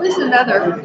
This is another.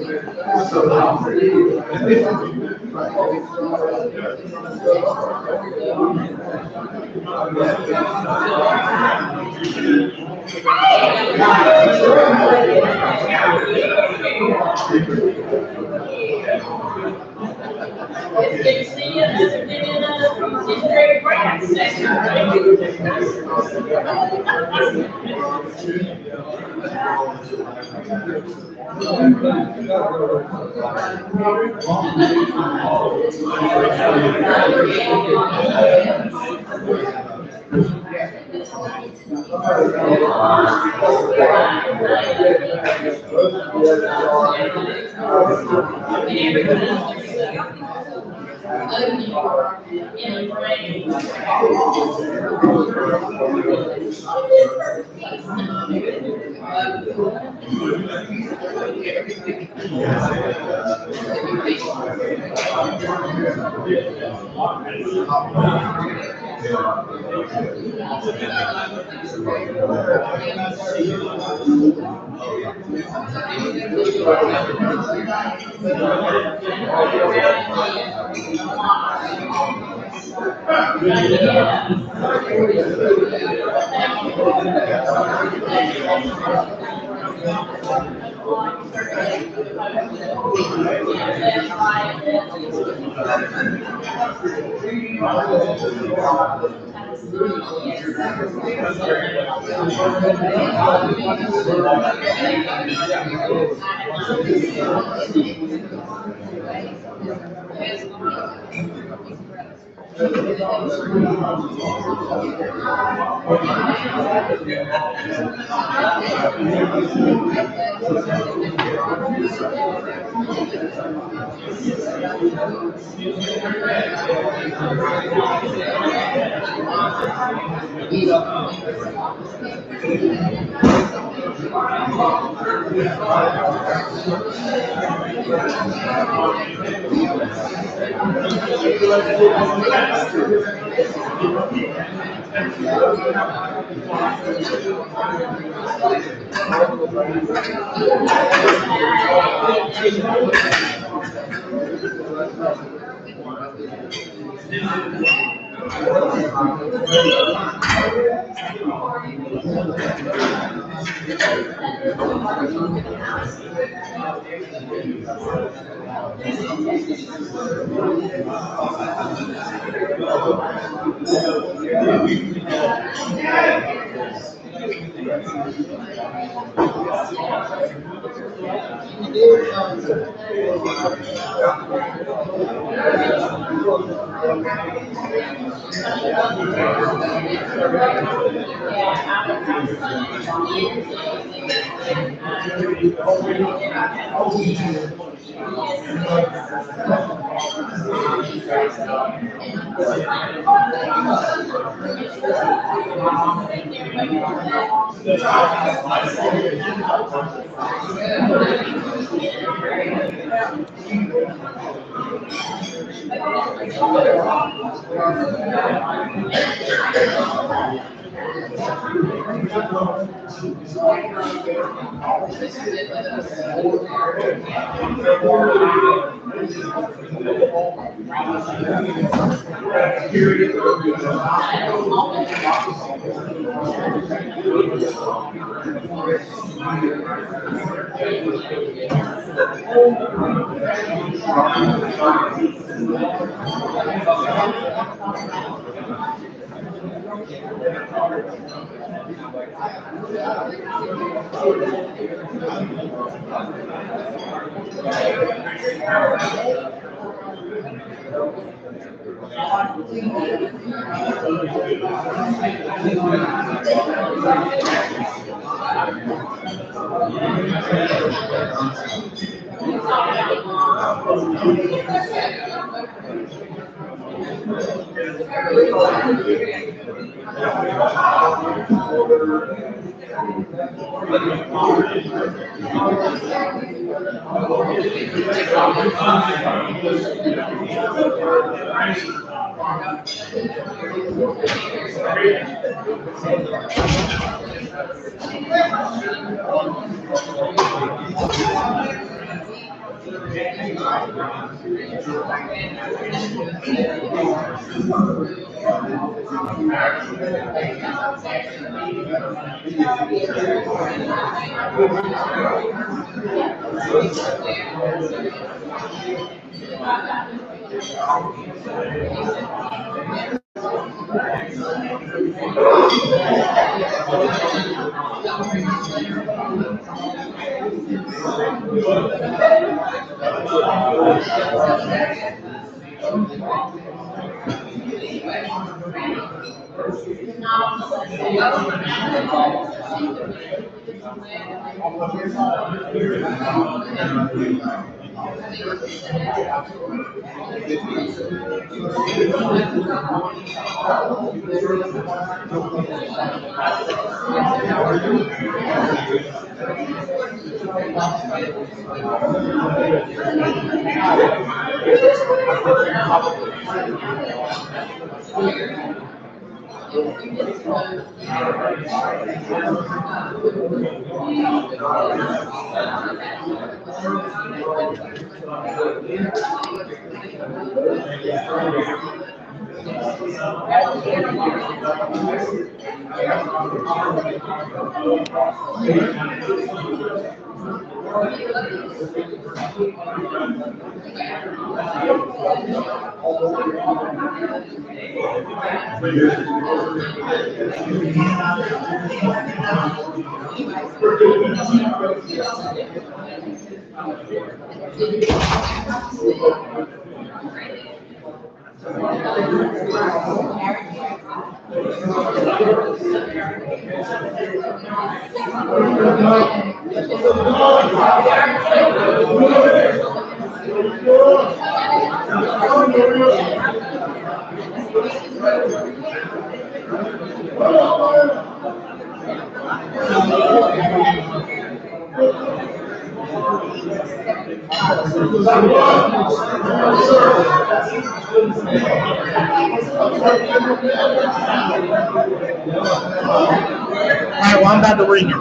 Right, well, I'm about to ring it.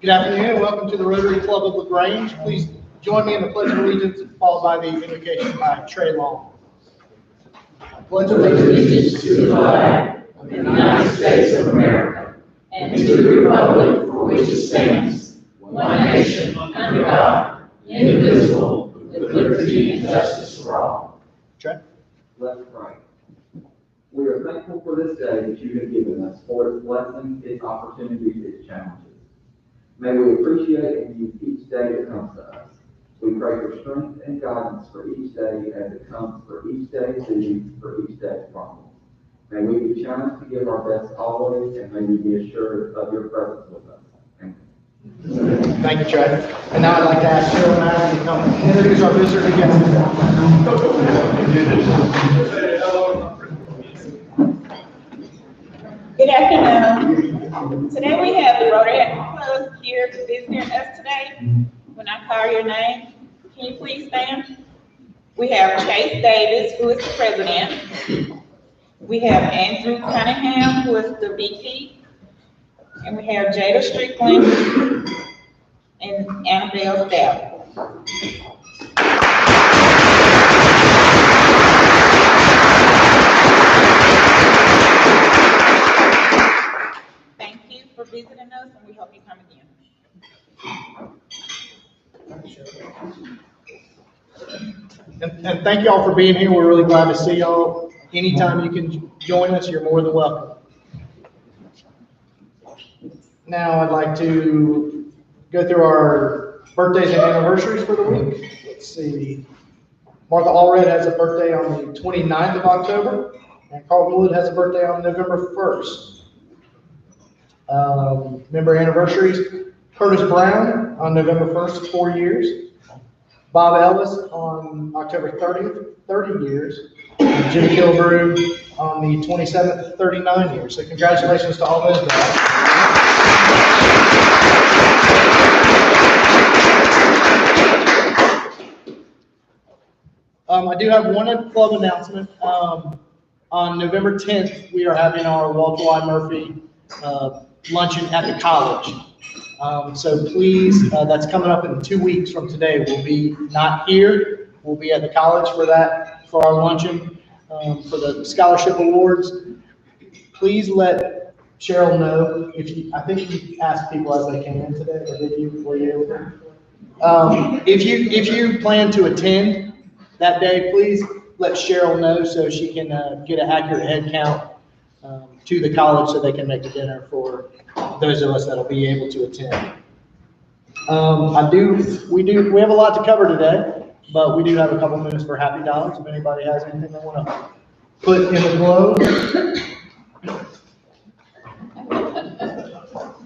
Good afternoon, welcome to the Rotary Club of LaGrange. Please join me in the Pledge of Allegiance, followed by the invocation by Trey Long. Pledge allegiance to the flag of the United States of America and to the republic for which it stands, one nation, under God, indivisible, with liberty and justice for all. Trey? Let's pray. We are thankful for this day that you have given us, for its blessings, its opportunities, its challenges. May we appreciate and use each day that comes to us. We pray for strength and guidance for each day as it comes, for each day's duties, for each day's problems. May we be challenged to give our best always, and may we be assured of your presence with us. Amen. Thank you, Trey. And now I'd like to ask Cheryl and I to come introduce our visitor to guest. Good afternoon. Today we have the Rotary Club here to visit us today. When I call your name, can you please stand? We have Chase Davis, who is the president. We have Andrew Cunningham, who is the VP. And we have Jada Strickland and Annabelle Stout. Thank you for visiting us, and we hope you come again. And thank y'all for being here. We're really glad to see y'all. Anytime you can join us, you're more than welcome. Now I'd like to go through our birthdays and anniversaries for the week. Let's see. Martha Allred has a birthday on the 29th of October, and Carlton Wood has a birthday on November 1st. Member anniversaries, Curtis Brown on November 1st, 4 years. Bob Ellis on October 30th, 30 years. And Jim Kilbrew on the 27th, 39 years. So congratulations to all those guys. I do have one club announcement. On November 10th, we are having our Walter Y. Murphy luncheon at the college. So please, that's coming up in 2 weeks from today. We'll be not here. We'll be at the college for that, for our luncheon, for the scholarship awards. Please let Cheryl know if you, I think you asked people as they came in today, or did you, were you able to? If you plan to attend that day, please let Cheryl know so she can get an accurate head count to the college so they can make a dinner for those of us that'll be able to attend. We have a lot to cover today, but we do have a couple minutes for Happy Dollars if anybody has anything they want to put in the globe.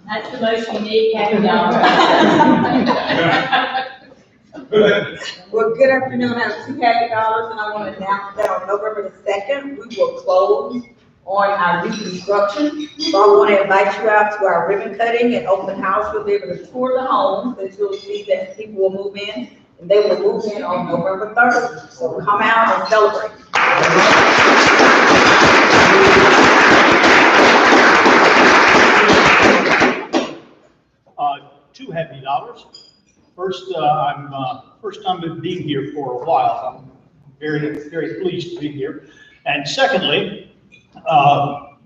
That's the most unique happy dollar. Well, good afternoon. I have two happy dollars, and I want to announce that on November the 2nd, we will close on our reconstruction. So I want to invite you out to our ribbon cutting and open house. You'll be able to tour the homes, and you'll see that people will move in, and they will move in on November 3rd. So come out and celebrate. Two happy dollars. First, I'm first time being here for a while. I'm very, very pleased to be here. And secondly, on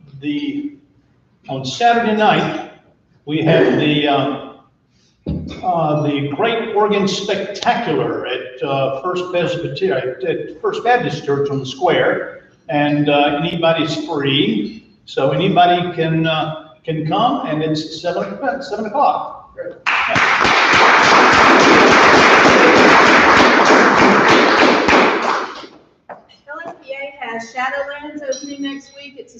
Saturday night we have the Great Oregon Spectacular at First Baptist Church on the Square, and anybody's free, so anybody can come, and it's 7 o'clock. LSPA has Shadowlands opening next week. It's a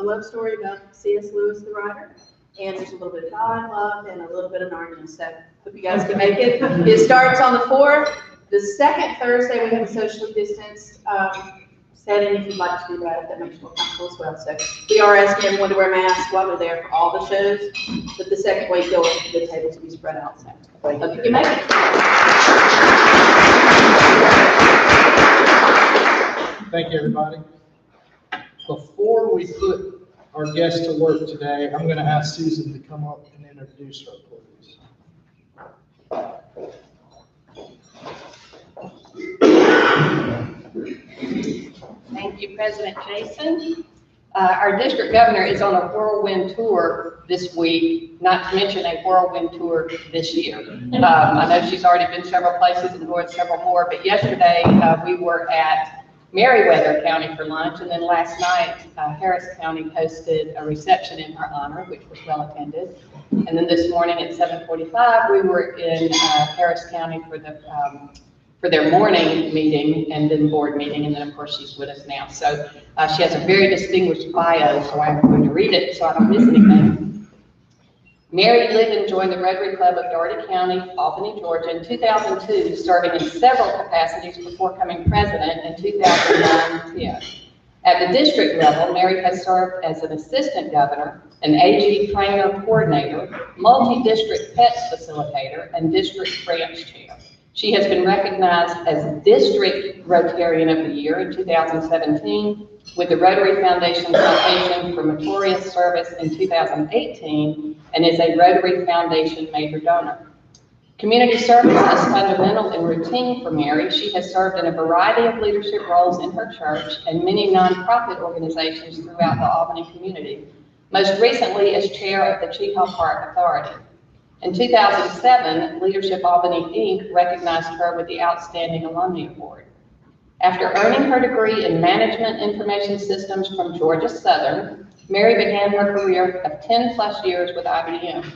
love story about C.S. Lewis, the writer. And there's a little bit of God, love, and a little bit of Narnia. So hope you guys can make it. It starts on the 4th. The second Thursday, we have a socially distanced setting if you'd like to do that, if that makes you more comfortable as well. So we are asking everyone to wear masks while they're there for all the shows. But the second week, the tables will be spread out. So hope you can make it. Thank you, everybody. Before we put our guest to work today, I'm going to ask Susan to come up and introduce her, please. Thank you, President Jason. Our district governor is on a whirlwind tour this week, not to mention a whirlwind tour this year. I know she's already been several places and going several more, but yesterday we were at Meriwether County for lunch, and then last night Harris County hosted a reception in her honor, which was well attended. And then this morning at 7:45 we were in Harris County for their morning meeting and then board meeting, and then of course she's with us now. So she has a very distinguished bio, so I'm going to read it so I don't miss anything. Mary lived and joined the Rotary Club of Dougherty County, Albany, Georgia in 2002, serving in several capacities before becoming president in 2009-10. At the district level, Mary has served as an assistant governor, an AG trainer coordinator, multi-district PETS facilitator, and district branch chair. She has been recognized as District Rotarian of the Year in 2017 with the Rotary Foundation Citation for Meritorious Service in 2018 and is a Rotary Foundation major donor. Community service is fundamental and routine for Mary. She has served in a variety of leadership roles in her church and many nonprofit organizations throughout the Albany community, most recently as chair of the Cheahaw Park Authority. In 2007, Leadership Albany, Inc. recognized her with the Outstanding Alumni Award. After earning her degree in Management Information Systems from Georgia Southern, Mary began her career of 10+ years with IBM.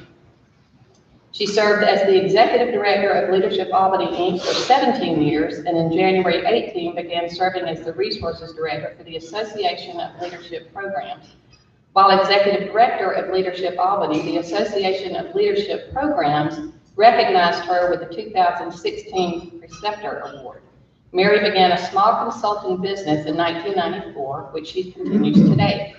She served as the Executive Director of Leadership Albany, Inc. for 17 years, and in January 18 began serving as the Resources Director for the Association of Leadership Programs. While Executive Director of Leadership Albany, the Association of Leadership Programs recognized her with the 2016 Preceptor Award. Mary began a small consulting business in 1994, which she continues today.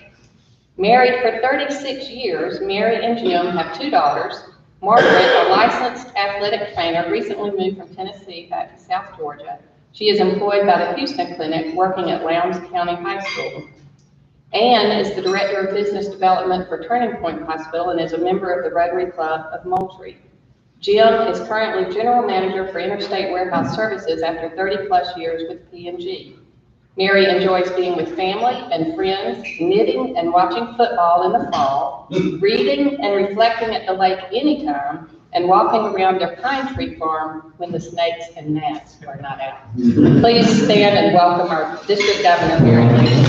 Married for 36 years, Mary and Jim have 2 daughters. Margaret, a licensed athletic trainer, recently moved from Tennessee back to South Georgia. She is employed by the Houston Clinic, working at Lowndes County High School. Anne is the Director of Business Development for Turning Point Hospital and is a member of the Rotary Club of Moultrie. Jim is currently General Manager for Interstate Warehouse Services after 30+ years with P&G. Mary enjoys being with family and friends, knitting and watching football in the fall, reading and reflecting at the lake anytime, and walking around their pine tree farm when the snakes and gnats are not out. Please stand and welcome our District Governor, Mary Lee.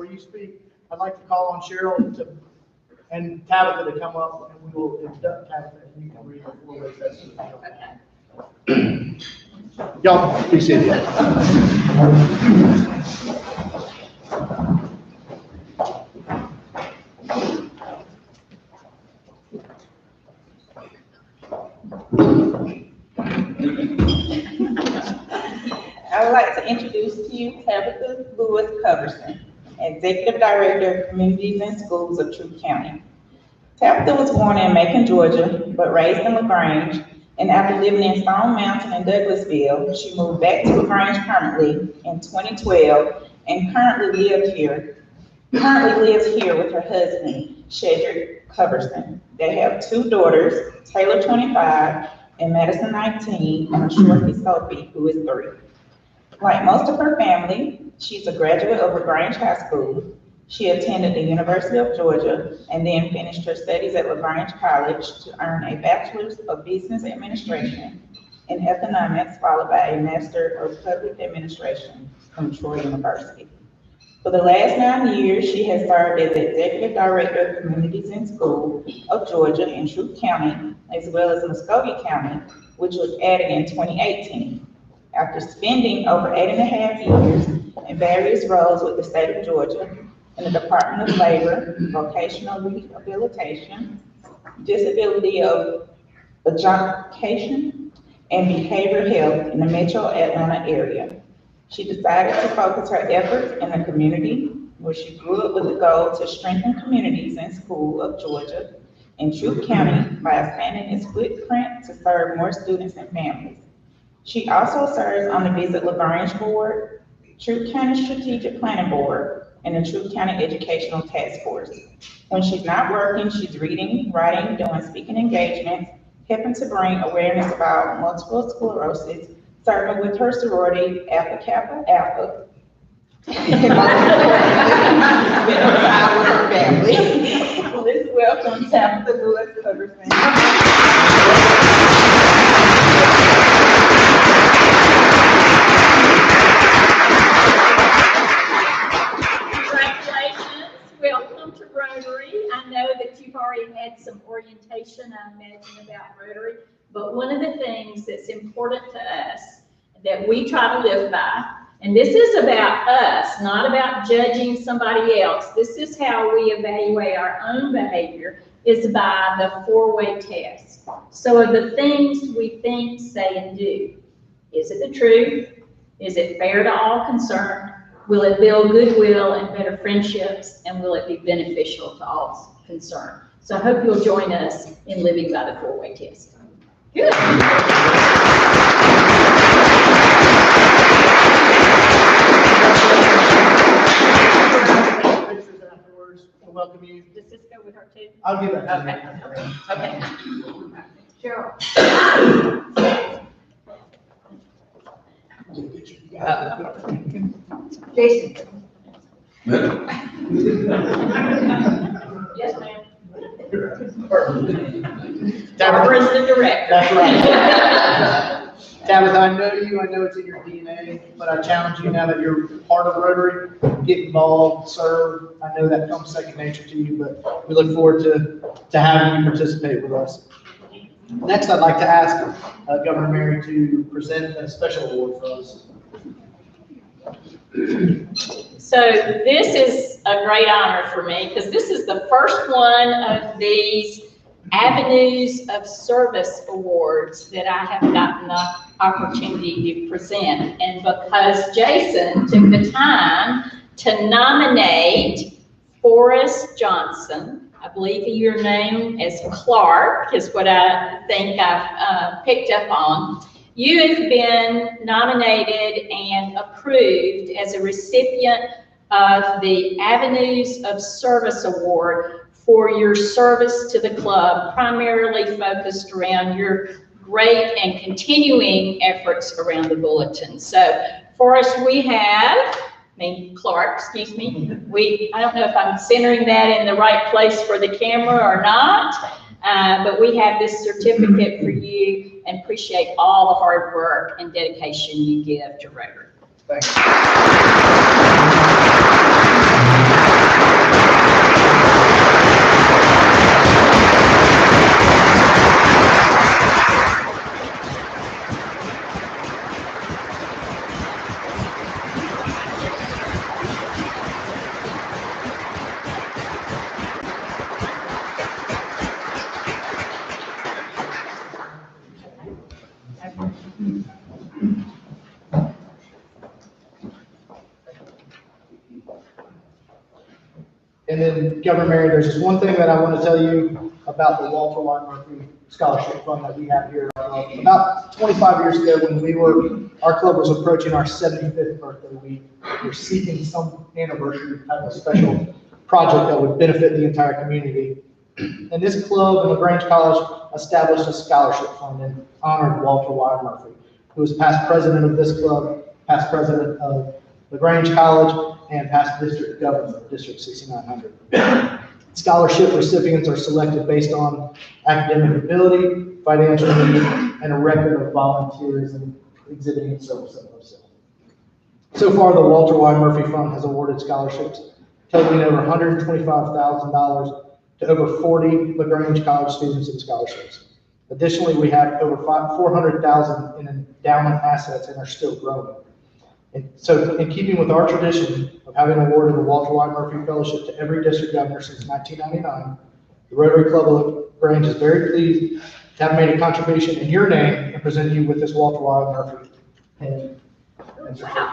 before you speak, I'd like to call on Cheryl and Tabitha to come up, and we will induct Tabitha, and you can read the four-way testimony. Y'all, please sit down. I would like to introduce to you Tabitha Lewis Coverson, Executive Director of Communities and Schools of Troup County. Tabitha was born in Macon, Georgia, but raised in LaGrange, and after living in Stone Mountain and Douglasville, she moved back to LaGrange permanently in 2012 and currently lives here with her husband, Shedrick Coverson. They have two daughters, Taylor 25 and Madison 19, and a shorty Sophie, who is 3. Like most of her family, she's a graduate of LaGrange High School. She attended the University of Georgia and then finished her studies at LaGrange College to earn a Bachelor's of Business Administration in Economics, followed by a Master of Public Administration from Troy University. For the last 9 years, she has served as Executive Director of Communities and Schools of Georgia in Troup County, as well as Muscogee County, which was added in 2018. After spending over 8.5 years in various roles with the state of Georgia in the Department of Labor, Vocational Rehabilitation, Disability of Education, and Behavioral Health in the Metro Atlanta area. She decided to focus her efforts in the community, where she grew up with the goal to strengthen communities and schools of Georgia and Troup County by expanding its footprint to serve more students and families. She also serves on the Visit LaGrange Board, Troup County Strategic Planning Board, and the Troup County Educational Task Force. When she's not working, she's reading, writing, doing speaking engagements, helping to bring awareness about multiple sclerosis, serving with her sorority, Alpha Kappa Alpha, and spending time with her family. Let's welcome Tabitha Lewis Coverson. Welcome to Rotary. I know that you've already had some orientation, I imagine, about Rotary, but one of the things that's important to us that we try to live by, and this is about us, not about judging somebody else. This is how we evaluate our own behavior, is by the 4-way test. So of the things we think, say, and do, is it the truth? Is it fair to all concerned? Will it build goodwill and better friendships? And will it be beneficial to all concerned? So I hope you'll join us in living by the 4-way test. Good. Welcome you. Does this go with her too? I'll give it. Okay. Cheryl. Jason. Yes, ma'am. Barbara is the director. That's right. Tabitha, I know you, I know it's in your DNA, but I challenge you now that you're part of Rotary, get involved, serve. I know that comes second nature to you, but we look forward to having you participate with us. Next, I'd like to ask Governor Mary to present a special award for us. So this is a great honor for me because this is the first one of these Avenues of Service Awards that I have gotten the opportunity to present. And because Jason took the time to nominate Forrest Johnson, I believe your name is Clark, is what I think I've picked up on. You have been nominated and approved as a recipient of the Avenues of Service Award for your service to the club, primarily focused around your great and continuing efforts around the bulletin. So for us, Clark, excuse me, I don't know if I'm centering that in the right place for the camera or not, but we have this certificate for you and appreciate all the hard work and dedication you give to Rotary. Thank you. And then, Governor Mary, there's just one thing that I want to tell you about the Walter Y. Murphy Scholarship Fund that we have here. About 25 years ago, when our club was approaching our 75th birthday, we were seeking some anniversary type of special project that would benefit the entire community. And this club and LaGrange College established a scholarship fund in honor of Walter Y. Murphy, who was past president of this club, past president of LaGrange College, and past district governor of District 6900. Scholarship recipients are selected based on academic ability, financial need, and a record of volunteerism exhibiting service of themselves. So far, the Walter Y. Murphy Fund has awarded scholarships totaling over $125,000 to over 40 LaGrange College students in scholarships. Additionally, we have over $400,000 in endowment assets and are still growing. And so, in keeping with our tradition of having awarded the Walter Y. Murphy Fellowship to every district governor since 1999, the Rotary Club of LaGrange is very pleased to have made a contribution in your name and present you with this Walter Y. Murphy pin and certificate.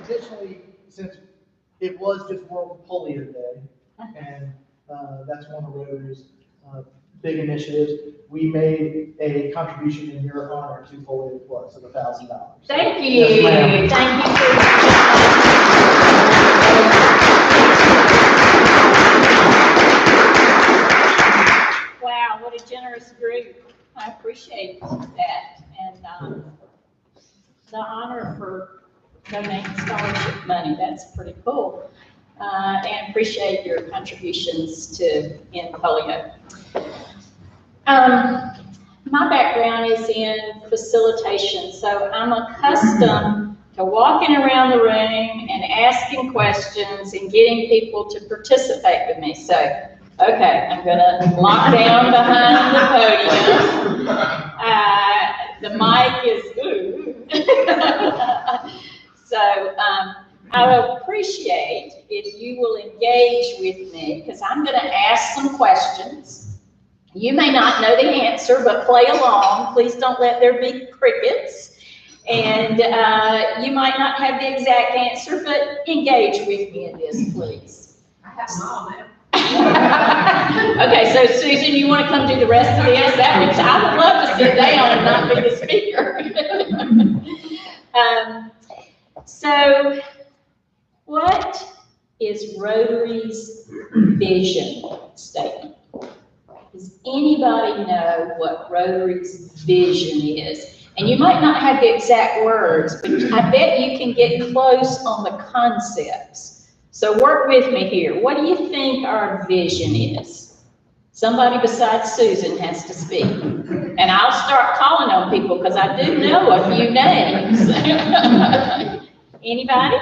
Additionally, since it was just World Polio Day, and that's one of Rotary's big initiatives, we made a contribution in your honor to Polio Plus of $1,000. Thank you. Yes, ma'am. Thank you. Wow, what a generous group. I appreciate that. And the honor for donating scholarship money, that's pretty cool. And appreciate your contributions to end polio. My background is in facilitation, so I'm accustomed to walking around the room and asking questions and getting people to participate with me. So, okay, I'm gonna lock down behind the podium. The mic is, So, I would appreciate if you will engage with me, because I'm going to ask some questions. You may not know the answer, but play along. Please don't let there be crickets. And you might not have the exact answer, but engage with me in this, please. I have them all now. Okay, so Susan, you want to come do the rest of this? That means I would love to sit down and not be the speaker. So, what is Rotary's vision statement? Does anybody know what Rotary's vision is? And you might not have the exact words, but I bet you can get close on the concepts. So work with me here. What do you think our vision is? Somebody besides Susan has to speak. And I'll start calling on people because I do know a few names. Anybody?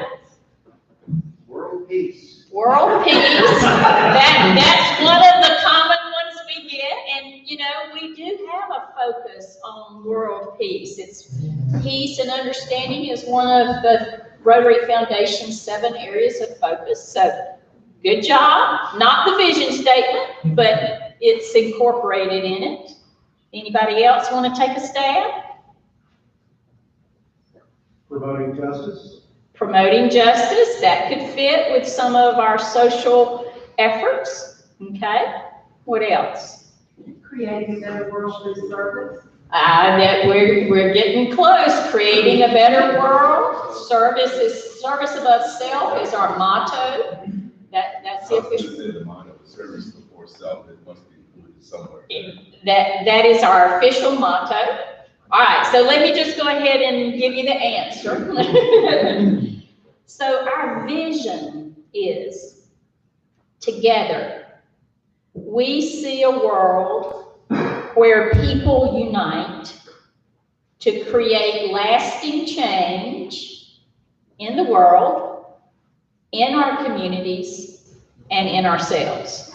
World peace. World peace. That's one of the common ones we get. And, you know, we do have a focus on world peace. It's peace and understanding is one of the Rotary Foundation's 7 areas of focus. So good job. Not the vision statement, but it's incorporated in it. Anybody else want to take a stab? Promoting justice. Promoting justice, that could fit with some of our social efforts. Okay, what else? Creating a better world through service. That we're getting close. Creating a better world. Service above self is our motto. That's the official. The motto, service before self. It must be included somewhere. That is our official motto. All right, so let me just go ahead and give you the answer. So our vision is together We see a world where people unite to create lasting change in the world, in our communities, and in ourselves.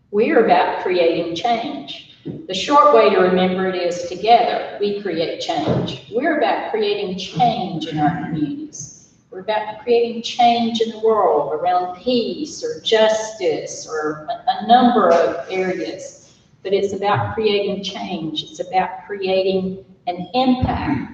We're about creating change. The short way to remember it is together we create change. We're about creating change in our communities. We're about creating change in the world around peace or justice or a number of areas. But it's about creating change. It's about creating an impact.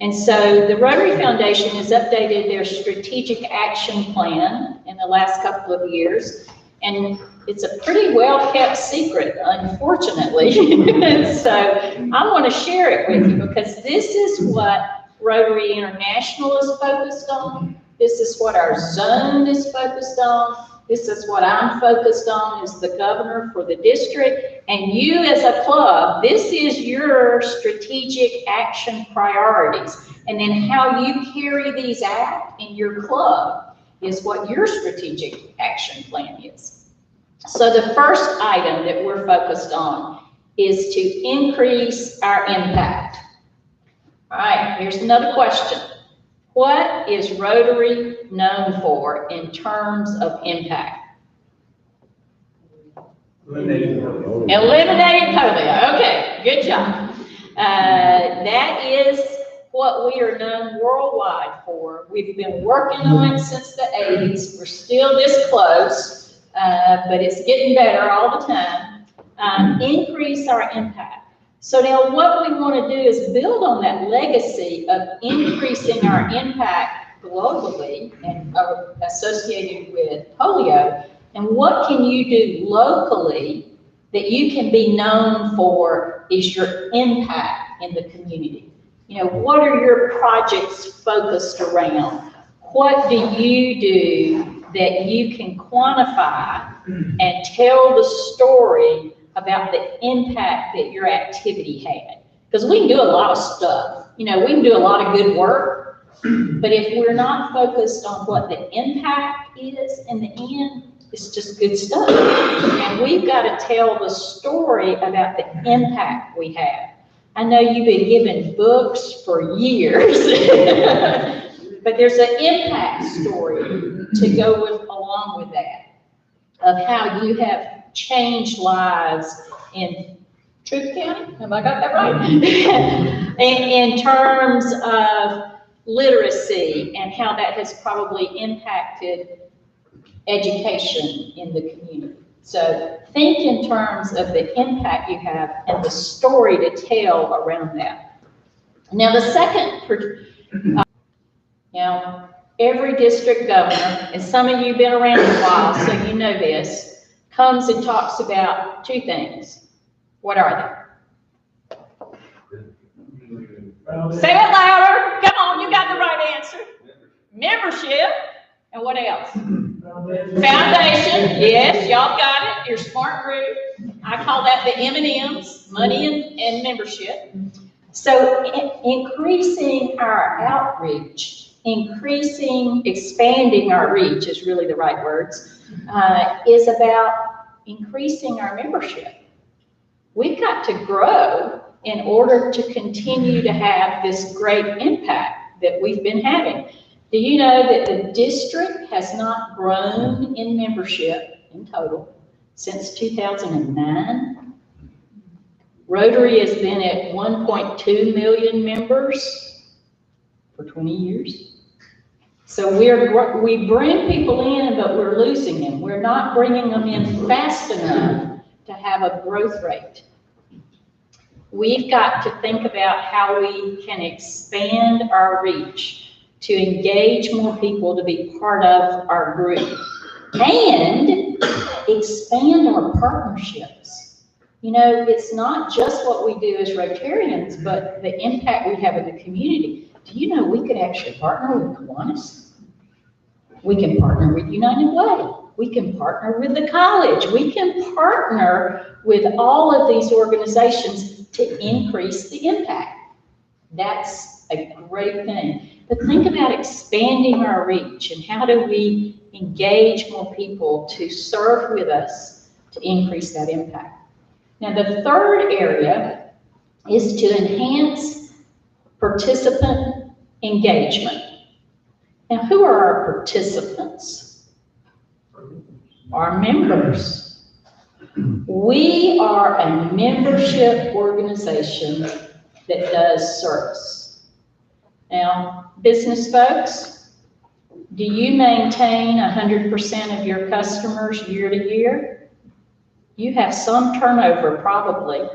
And so the Rotary Foundation has updated their strategic action plan in the last couple of years. And it's a pretty well-kept secret, unfortunately. So I want to share it with you because this is what Rotary International is focused on. This is what our zone is focused on. This is what I'm focused on as the governor for the district. And you as a club, this is your strategic action priorities. And then how you carry these out in your club is what your strategic action plan is. So the first item that we're focused on is to increase our impact. All right, here's another question. What is Rotary known for in terms of impact? Eliminating polio. Okay, good job. That is what we are known worldwide for. We've been working on it since the 80s. We're still this close, but it's getting better all the time. Increase our impact. So now what we want to do is build on that legacy of increasing our impact globally and associated with polio. And what can you do locally that you can be known for is your impact in the community? You know, what are your projects focused around? What do you do that you can quantify and tell the story about the impact that your activity had? Because we can do a lot of stuff. You know, we can do a lot of good work, but if we're not focused on what the impact is in the end, it's just good stuff. And we've got to tell the story about the impact we have. I know you've been given books for years, but there's an impact story to go along with that, of how you have changed lives in Troup County. Have I got that right? in terms of literacy and how that has probably impacted education in the community. So think in terms of the impact you have and the story to tell around that. Now the second, now every district governor, and some of you have been around a while, so you know this, comes and talks about two things. What are they? Say it louder. Come on, you got the right answer. Membership. And what else? Foundation. Yes, y'all got it. Your smart group. I call that the M&Ms, money and membership. So increasing our outreach, expanding our reach is really the right words, is about increasing our membership. We've got to grow in order to continue to have this great impact that we've been having. Do you know that the district has not grown in membership in total since 2009? Rotary has been at 1.2 million members for 20 years. So we bring people in, but we're losing them. We're not bringing them in fast enough to have a growth rate. We've got to think about how we can expand our reach to engage more people to be part of our group and expand our partnerships. You know, it's not just what we do as Rotarians, but the impact we have in the community. Do you know we could actually partner with Kiwanis? We can partner with United Way. We can partner with the college. We can partner with all of these organizations to increase the impact. That's a great thing. But think about expanding our reach and how do we engage more people to serve with us to increase that impact. Now, the third area is to enhance participant engagement. Now, who are our participants? Our members. We are a membership organization that does service. Now, business folks, do you maintain 100% of your customers year to year? You have some turnover probably.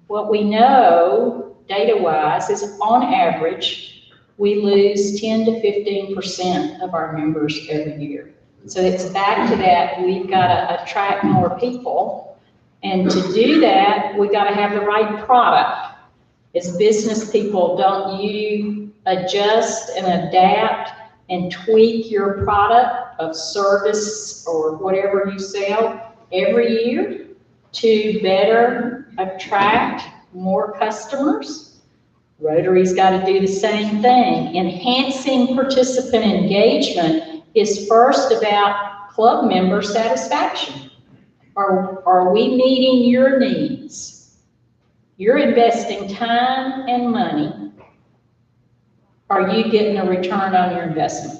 What we know data-wise is on average, we lose 10 to 15% of our members every year. So it's back to that, we've got to attract more people. And to do that, we got to have the right product. As business people, don't you adjust and adapt and tweak your product of service or whatever you sell every year to better attract more customers? Rotary's got to do the same thing. Enhancing participant engagement is first about club member satisfaction. Are we meeting your needs? You're investing time and money. Are you getting a return on your investment?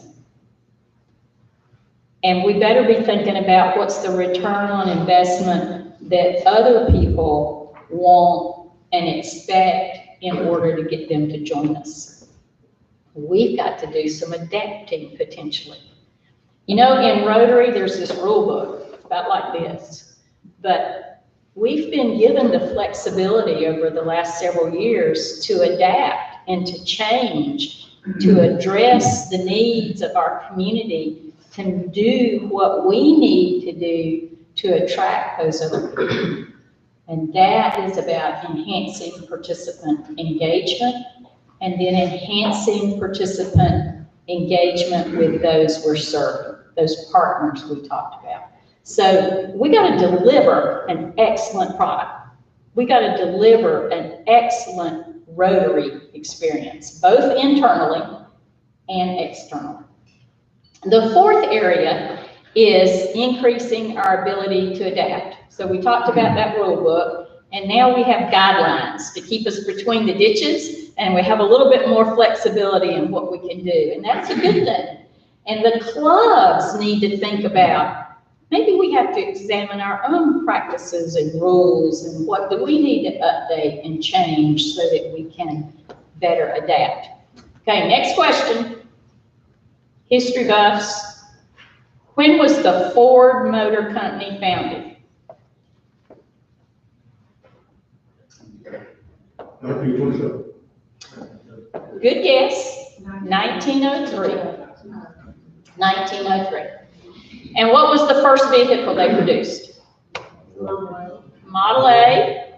And we better be thinking about what's the return on investment that other people want and expect in order to get them to join us. We've got to do some adapting potentially. You know, in Rotary, there's this rule book about like this, but we've been given the flexibility over the last several years to adapt and to change, to address the needs of our community, to do what we need to do to attract those other people. And that is about enhancing participant engagement and then enhancing participant engagement with those we're serving, those partners we talked about. So we got to deliver an excellent product. We got to deliver an excellent Rotary experience, both internally and externally. The fourth area is increasing our ability to adapt. So we talked about that rule book, and now we have guidelines to keep us between the ditches, and we have a little bit more flexibility in what we can do, and that's a good thing. And the clubs need to think about, maybe we have to examine our own practices and rules, and what do we need to update and change so that we can better adapt. Okay, next question. History buffs. When was the Ford Motor Company founded? Good guess. 1903. 1903. And what was the first vehicle they produced? Model A.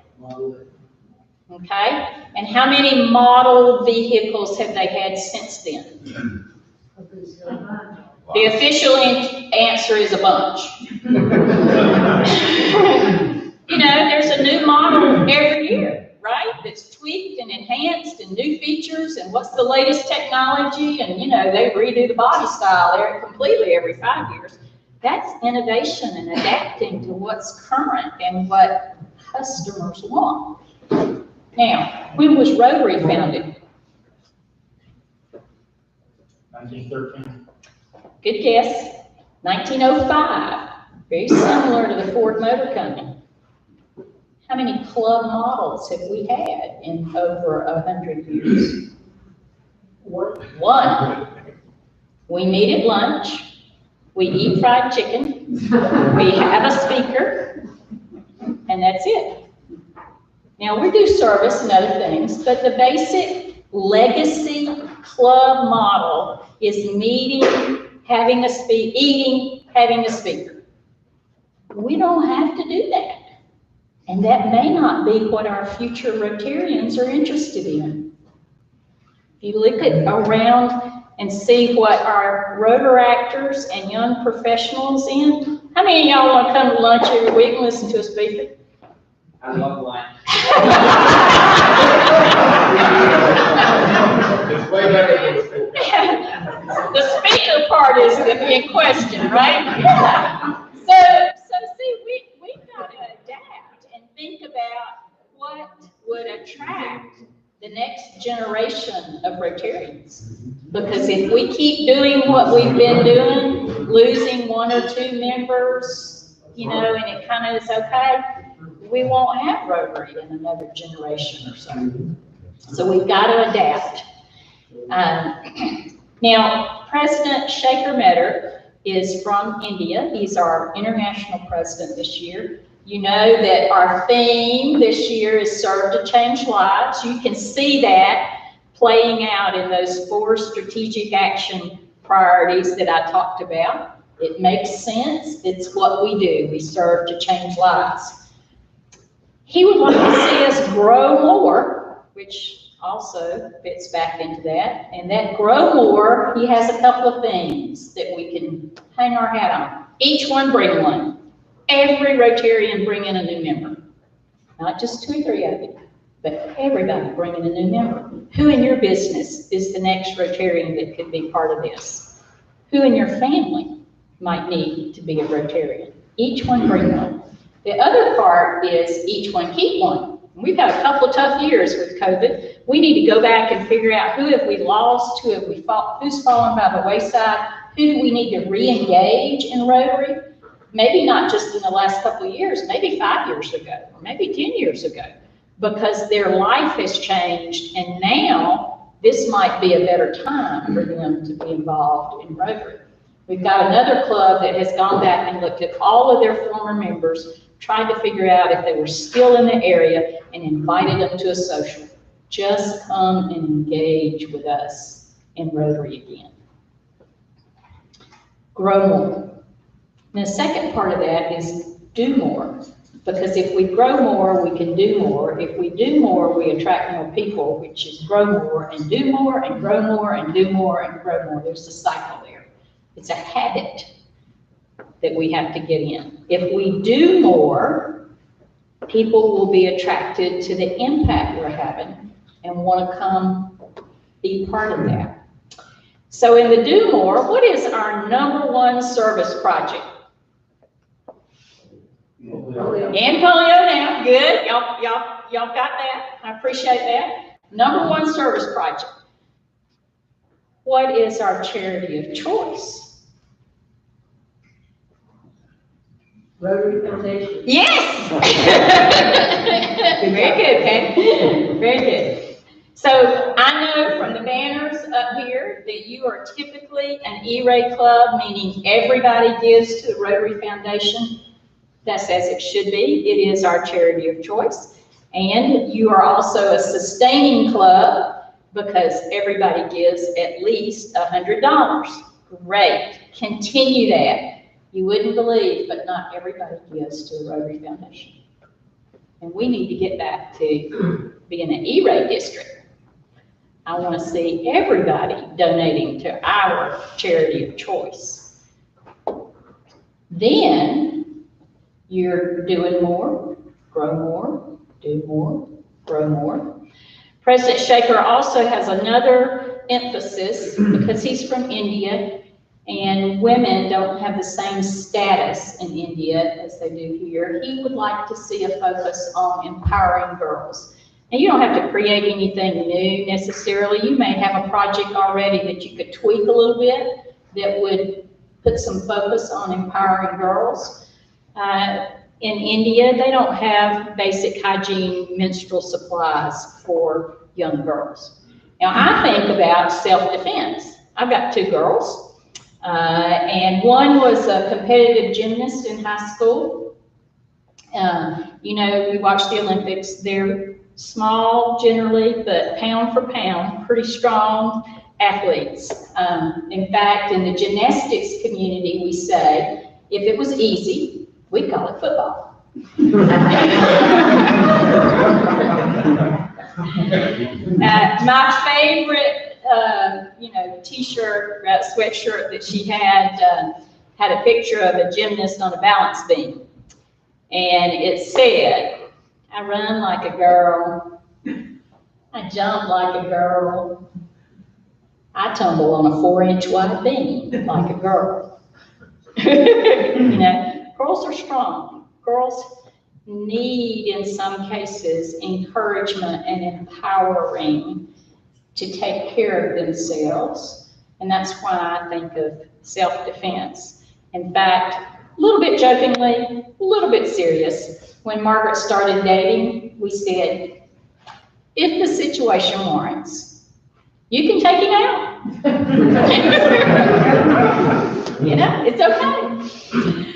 Okay. And how many model vehicles have they had since then? The official answer is a bunch. You know, there's a new model every year, right? That's tweaked and enhanced and new features and what's the latest technology, and you know, they redo the body style there completely every 5 years. That's innovation and adapting to what's current and what customers want. Now, when was Rotary founded? 1913. Good guess. 1905. Very similar to the Ford Motor Company. How many club models have we had in over 100 years? One. We meet at lunch. We eat fried chicken. We have a speaker. And that's it. Now, we do service and other things, but the basic legacy club model is meeting, having a eating, having a speaker. We don't have to do that. And that may not be what our future Rotarians are interested in. If you look around and see what our Rotaractors and young professionals in, how many of y'all want to come to lunch every week and listen to a speaker? I love lunch. It's way better than the The speaker part is in question, right? Yeah. So see, we've got next generation of Rotarians. Because if we keep doing what we've been doing, losing one or two members, you know, and it kind of is okay, we won't have Rotary in another generation or so. So we've got to adapt. Now, President Shekhar Metter is from India. He's our international president this year. You know that our theme this year is Serve to Change Lives. You can see that playing out in those 4 strategic action priorities that I talked about. It makes sense. It's what we do. We serve to change lives. He would like to see us grow more, which also fits back into that. And that grow more, he has a couple of things that we can hang our hat on. Each one bring one. Every Rotarian bring in a new member. Not just 2 or 3 of you, but everybody bring in a new member. Who in your business is the next Rotarian that could be part of this? Who in your family might need to be a Rotarian? Each one bring one. The other part is each one keep one. We've had a couple of tough years with COVID. We need to go back and figure out who have we lost, who have we who's fallen by the wayside, who do we need to re-engage in Rotary? Maybe not just in the last couple of years, maybe 5 years ago, or maybe 10 years ago, because their life has changed, and now this might be a better time for them to be involved in Rotary. We've got another club that has gone back and looked at all of their former members, tried to figure out if they were still in the area, and invited them to a social. Just come and engage with us in Rotary again. Grow more. And the second part of that is do more. Because if we grow more, we can do more. If we do more, we attract more people, which is grow more and do more and grow more and do more and grow more. There's a cycle there. It's a habit that we have to get in. If we do more, people will be attracted to the impact we're having and want to come be part of that. So in the do more, what is our #1 service project? And polio now, good. Y'all got that. I appreciate that. #1 service project. What is our charity of choice? Rotary Foundation. Yes! Very good, Patty. Very good. So I know from the banners up here that you are typically an E-Ray club, meaning everybody gives to the Rotary Foundation. That's as it should be. It is our charity of choice. And you are also a sustaining club because everybody gives at least $100. Great. Continue that. You wouldn't believe, but not everybody gives to the Rotary Foundation. And we need to get back to being an E-Ray district. I want to see everybody donating to our charity of choice. Then you're doing more, grow more, do more, grow more. President Shekhar also has another emphasis because he's from India and women don't have the same status in India as they do here. He would like to see a focus on empowering girls. And you don't have to create anything new necessarily. You may have a project already that you could tweak a little bit that would put some focus on empowering girls. In India, they don't have basic hygiene menstrual supplies for young girls. Now, I think about self-defense. I've got 2 girls, and one was a competitive gymnast in high school. You know, we watch the Olympics. They're small generally, but pound for pound, pretty strong athletes. In fact, in the gymnastics community, we say, if it was easy, we call it football. My favorite, t-shirt, sweatshirt that she had a picture of a gymnast on a balance beam. And it said, I run like a girl, I jump like a girl, I tumble on a 4-inch wide beam like a girl. Girls are strong. Girls need, in some cases, encouragement and empowering to take care of themselves. And that's why I think of self-defense. In fact, a little bit jokingly, a little bit serious, when Margaret started dating, we said, if the situation warrants, you can take it out. You know, it's okay.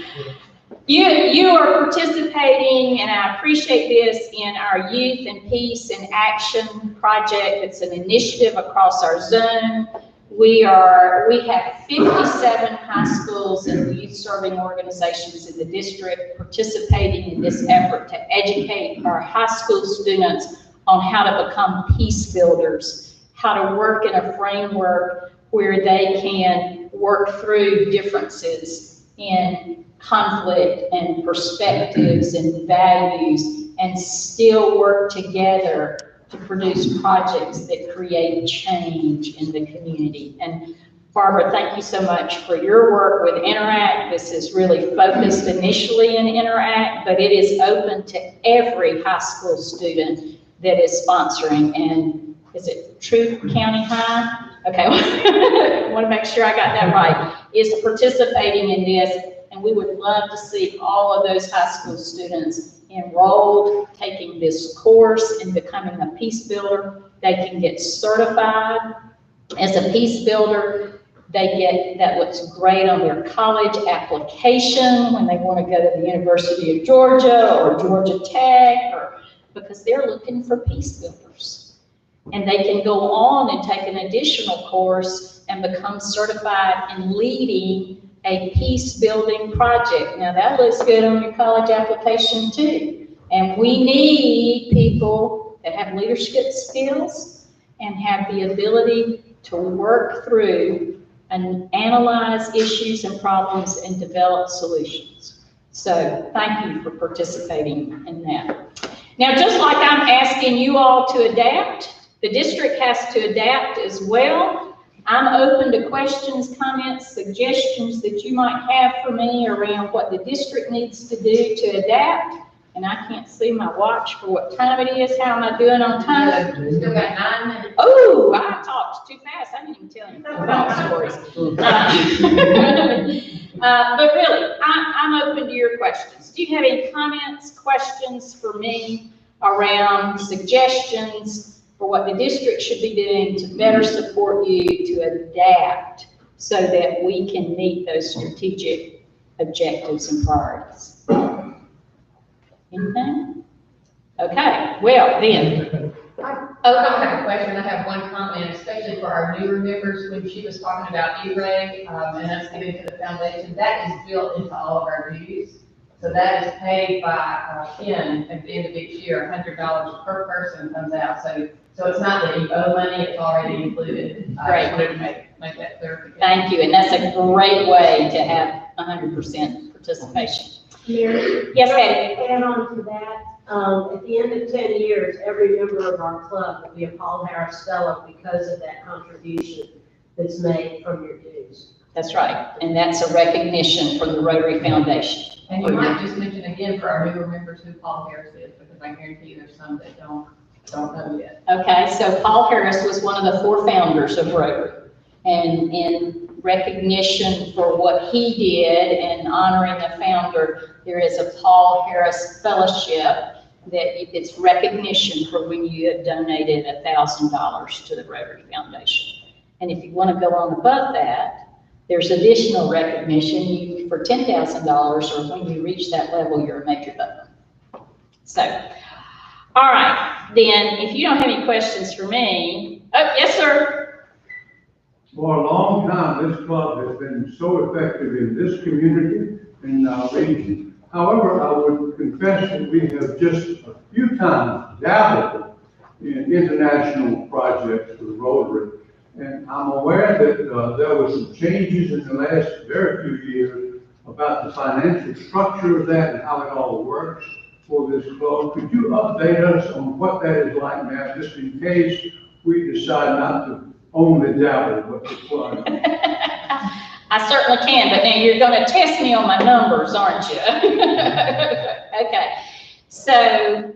You are participating, and I appreciate this, in our Youth and Peace in Action project. It's an initiative across our zone. We have 57 high schools and youth serving organizations in the district participating in this effort to educate our high school students on how to become peace builders, how to work in a framework where they can work through differences in conflict and perspectives and values and still work together to produce projects that create change in the community. And Barbara, thank you so much for your work with Interact. This is really focused initially in Interact, but it is open to every high school student that is sponsoring. And is it Truth County High? Okay, I want to make sure I got that right, is participating in this. And we would love to see all of those high school students enrolled, taking this course and becoming a peace builder. They can get certified as a peace builder. They get that looks great on their college application when they want to go to the University of Georgia or Georgia Tech, or because they're looking for peace builders. And they can go on and take an additional course and become certified in leading a peace building project. Now that looks good on your college application too. And we need people that have leadership skills and have the ability to work through and analyze issues and problems and develop solutions. So thank you for participating in that. Now, just like I'm asking you all to adapt, the district has to adapt as well. I'm open to questions, comments, suggestions that you might have for me around what the district needs to do to adapt. And I can't see my watch for what time it is. How am I doing on time? Still got 9 minutes. Oh, I talked too fast. I didn't even tell you phone stories. But really, I'm open to your questions. Do you have any comments, questions for me around suggestions for what the district should be doing to better support you to adapt so that we can meet those strategic objectives and priorities? Anything? Okay, well then. I don't have a question, I have one comment, especially for our newer members, when she was talking about E-Ray, and us giving to the foundation, that is built into all of our dues. So that is paid by Ken at the end of each year, $100 per person comes out. So it's not that you owe money, it's already included. I just wanted to make that clear. Thank you, and that's a great way to have 100% participation. Mary? Yes, Patty? Add on to that, at the end of 10 years, every member of our club will be a Paul Harris Fellow because of that contribution that's made from your dues. That's right, and that's a recognition from the Rotary Foundation. And you might just mention again for our newer members who Paul Harris is, because I guarantee you there's some that don't know yet. Okay, so Paul Harris was one of the 4 founders of Rotary. And in recognition for what he did and honoring a founder, there is a Paul Harris Fellowship that it's recognition for when you have donated $1,000 to the Rotary Foundation. And if you want to go on above that, there's additional recognition for $10,000, or when you reach that level, you're a major donor. So, all right, then, if you don't have any questions for me, oh, yes, sir. For a long time, this club has been so effective in this community and in our region. However, I would confess that we have just a few times dabbled in international projects with Rotary. And I'm aware that there were some changes in the last very few years about the financial structure of that and how it all works for this club. Could you update us on what that is like now, just in case we decide not to only dabble with the club? I certainly can, but now you're going to test me on my numbers, aren't you? Okay. So,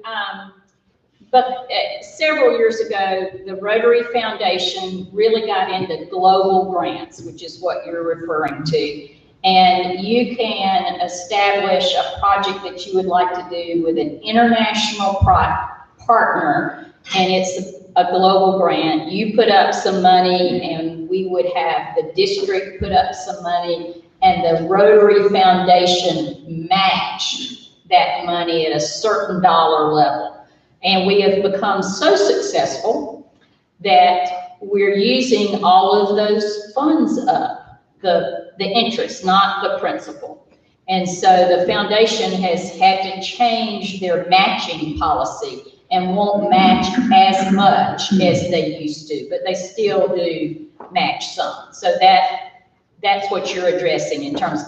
but several years ago, the Rotary Foundation really got into global grants, which is what you're referring to. And you can establish a project that you would like to do with an international partner, and it's a global grant. You put up some money, and we would have the district put up some money, and the Rotary Foundation matched that money at a certain dollar level. And we have become so successful that we're using all of those funds up, the interest, not the principal. And so the foundation has had to change their matching policy and won't match as much as they used to, but they still do match some. So that's what you're addressing in terms,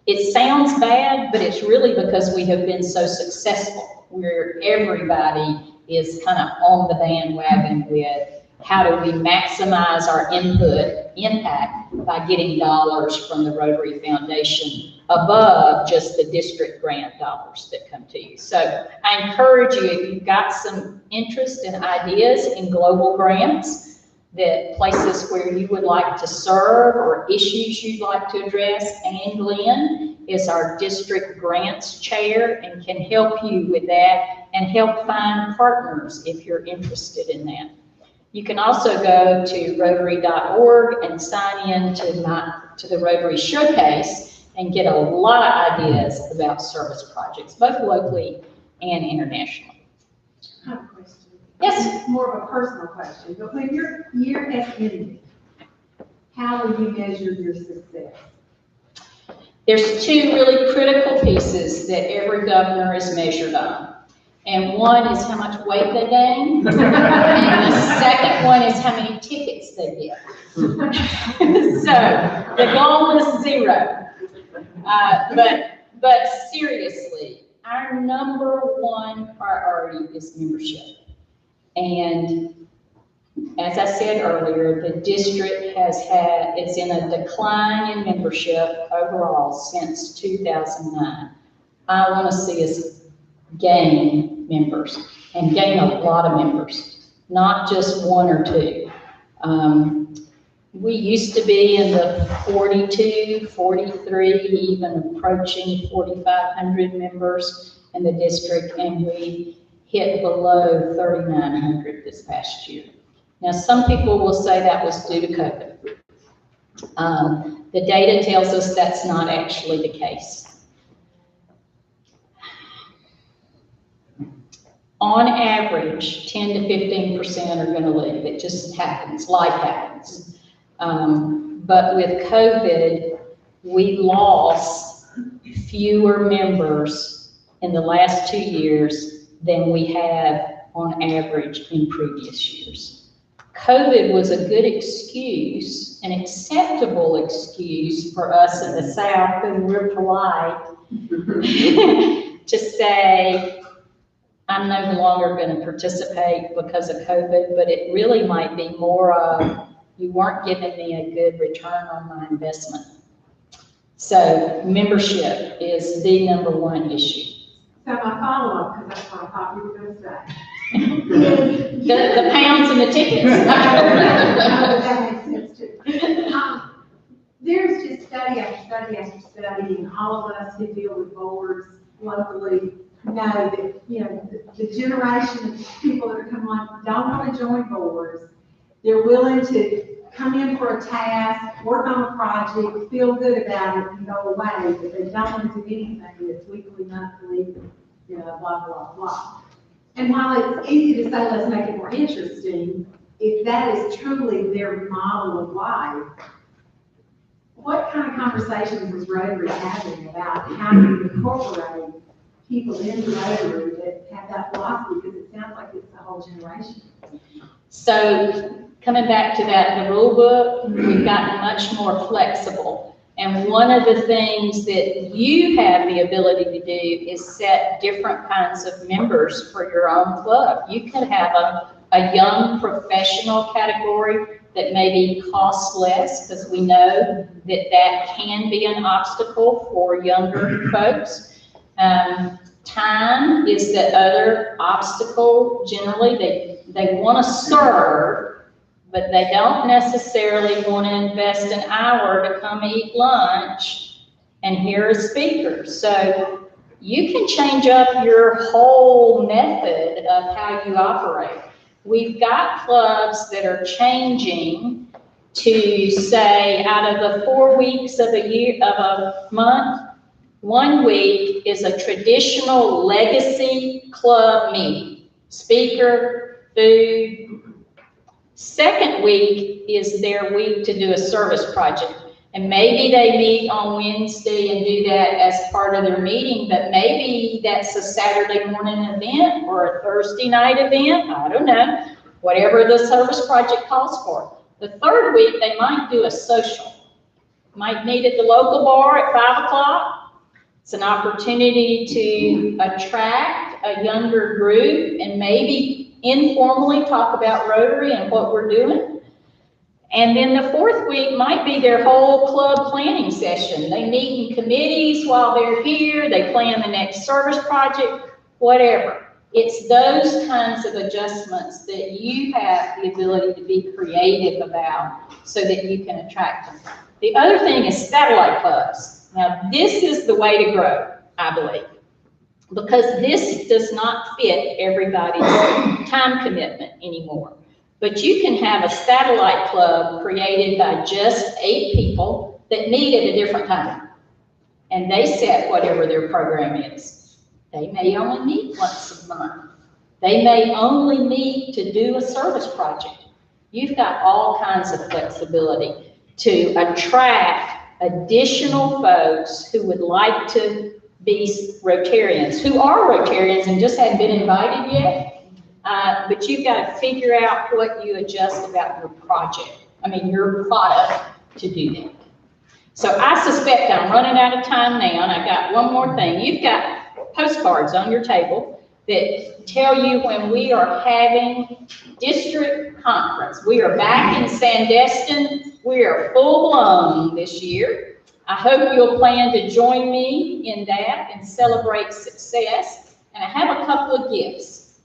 it sounds bad, but it's really because we have been so successful, where everybody is kind of on the bandwagon with how do we maximize our impact by getting dollars from the Rotary Foundation above just the district grant dollars that come to you. So I encourage you, if you've got some interest and ideas in global grants, that places where you would like to serve or issues you'd like to address, Ann Glenn is our district grants chair and can help you with that and help find partners if you're interested in that. You can also go to Rotary.org and sign in to the Rotary Showcase and get a lot of ideas about service projects, both locally and internationally. I have a question. Yes? It's more of a personal question, but when your year has ended, how will you measure your success? There's two really critical pieces that every governor is measured on. And one is how much weight they gain, and the second one is how many tickets they get. So the goal is 0. But seriously, our number one priority is membership. And as I said earlier, the district is in a decline in membership overall since 2009. I want to see us gain members and gain a lot of members, not just 1 or 2. We used to be in the 42, 43, even approaching 4,500 members in the district, and we hit below 3,900 this past year. Now, some people will say that was due to COVID. The data tells us that's not actually the case. On average, 10 to 15% are going to leave. It just happens, life happens. But with COVID, we lost fewer members in the last 2 years than we have on average in previous years. COVID was a good excuse, an acceptable excuse for us in the South, and we're polite, to say, I'm no longer going to participate because of COVID, but it really might be more of, you weren't giving me a good return on my investment. So membership is the number one issue. So my follow-up, because that's what I thought you were going to say. the pounds and the tickets. That makes sense too. There's just study after study after study, and all of us who deal with boards locally know that, you know, the generation of people that are coming on don't want to join boards. They're willing to come in for a task, work on a project, feel good about it, and go away, but they don't want to do anything that's weekly, monthly, you know, blah, blah, blah. And while it's easy to say, let's make it more interesting, if that is truly their model of life, what kind of conversations is Rotary having about how to incorporate people into Rotary that have that philosophy? Because it sounds like it's the whole generation. So coming back to that, the rule book, we've gotten much more flexible. And one of the things that you have the ability to do is set different kinds of members for your own club. You could have a young professional category that maybe costs less, because we know that that can be an obstacle for younger folks. Time is the other obstacle. Generally, they want to serve, but they don't necessarily want to invest an hour to come eat lunch and hear a speaker. So you can change up your whole method of how you operate. We've got clubs that are changing to say, out of the 4 weeks of a month, 1 week is a traditional legacy club meeting. Speaker, food. Second week is their week to do a service project. And maybe they meet on Wednesday and do that as part of their meeting, but maybe that's a Saturday morning event or a Thursday night event. I don't know. Whatever the service project calls for. The third week, they might do a social. Might meet at the local bar at 5 o'clock. It's an opportunity to attract a younger group and maybe informally talk about Rotary and what we're doing. And then the fourth week might be their whole club planning session. They meet in committees while they're here. They plan the next service project, whatever. It's those kinds of adjustments that you have the ability to be creative about so that you can attract them. The other thing is satellite clubs. Now, this is the way to grow, I believe, because this does not fit everybody's time commitment anymore. But you can have a satellite club created by just 8 people that meet at a different time. And they set whatever their program is. They may only meet once a month. They may only meet to do a service project. You've got all kinds of flexibility to attract additional folks who would like to be Rotarians, who are Rotarians and just haven't been invited yet. But you've got to figure out what you adjust about your your product to do that. So I suspect I'm running out of time now, and I got one more thing. You've got postcards on your table that tell you when we are having district conference. We are back in Sandestin. We are full blown this year. I hope you'll plan to join me in that and celebrate success. And I have a couple of gifts.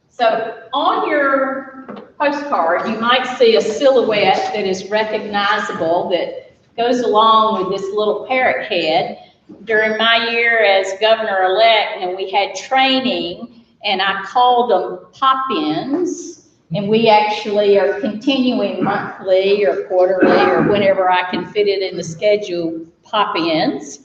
So on your postcard, you might see a silhouette that is recognizable that goes along with this little parrot head. During my year as governor-elect, and we had training, and I called them pop-ins, and we actually are continuing monthly or quarterly or whenever I can fit it in the schedule, pop-ins.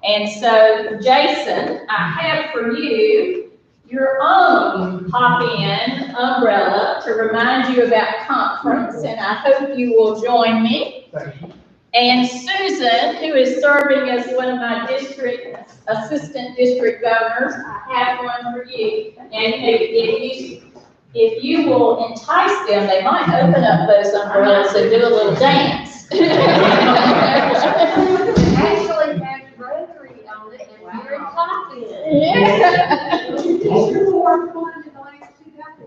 And so, Jason, I have for you your own pop-in umbrella to remind you about conference, and I hope you will join me. Thank you. And Susan, who is serving as one of my assistant district governors, I have one for you. And if you will entice them, they might open up those umbrellas and do a little dance. Actually, has Rotary on it and very popular. Yeah. You're more fun than the last 2 guys.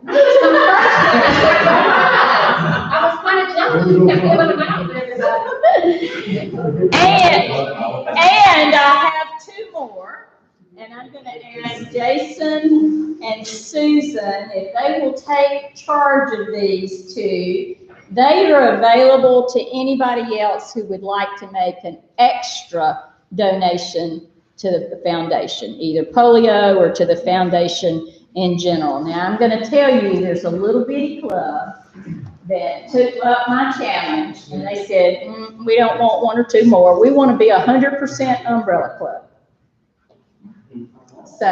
I was kind of jealous, you kept giving them out to everybody. And I have 2 more, and I'm going to ask Jason and Susan if they will take charge of these 2. They are available to anybody else who would like to make an extra donation to the foundation, either polio or to the foundation in general. Now, I'm going to tell you, there's a little bitty club that took up my challenge, and they said, we don't want 1 or 2 more. We want to be 100% umbrella club. So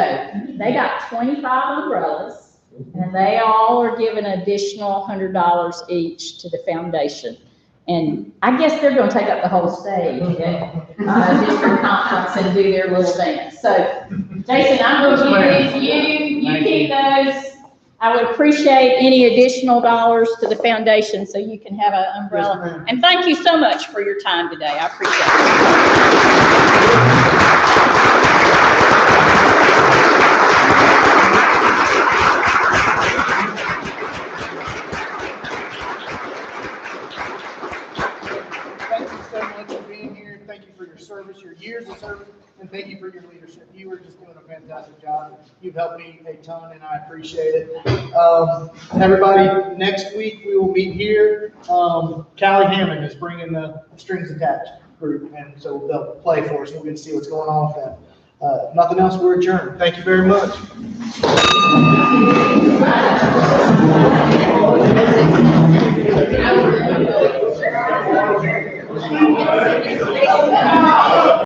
they got 25 umbrellas, and they all are giving an additional $100 each to the foundation. And I guess they're going to take up the whole stage at district conference and do their little dance. So, Jason, I'm going to give these to you. You keep those. I would appreciate any additional dollars to the foundation so you can have an umbrella. And thank you so much for your time today. I appreciate Thank you so much for being here. Thank you for your service, your years of service, and thank you for your leadership. You are just doing a fantastic job. You've helped me a ton, and I appreciate it. Everybody, next week we will meet here. Callie Hammond is bringing the Strings Attached group, and so they'll play for us. We'll get to see what's going on with them. Nothing else, we're adjourned. Thank you very much.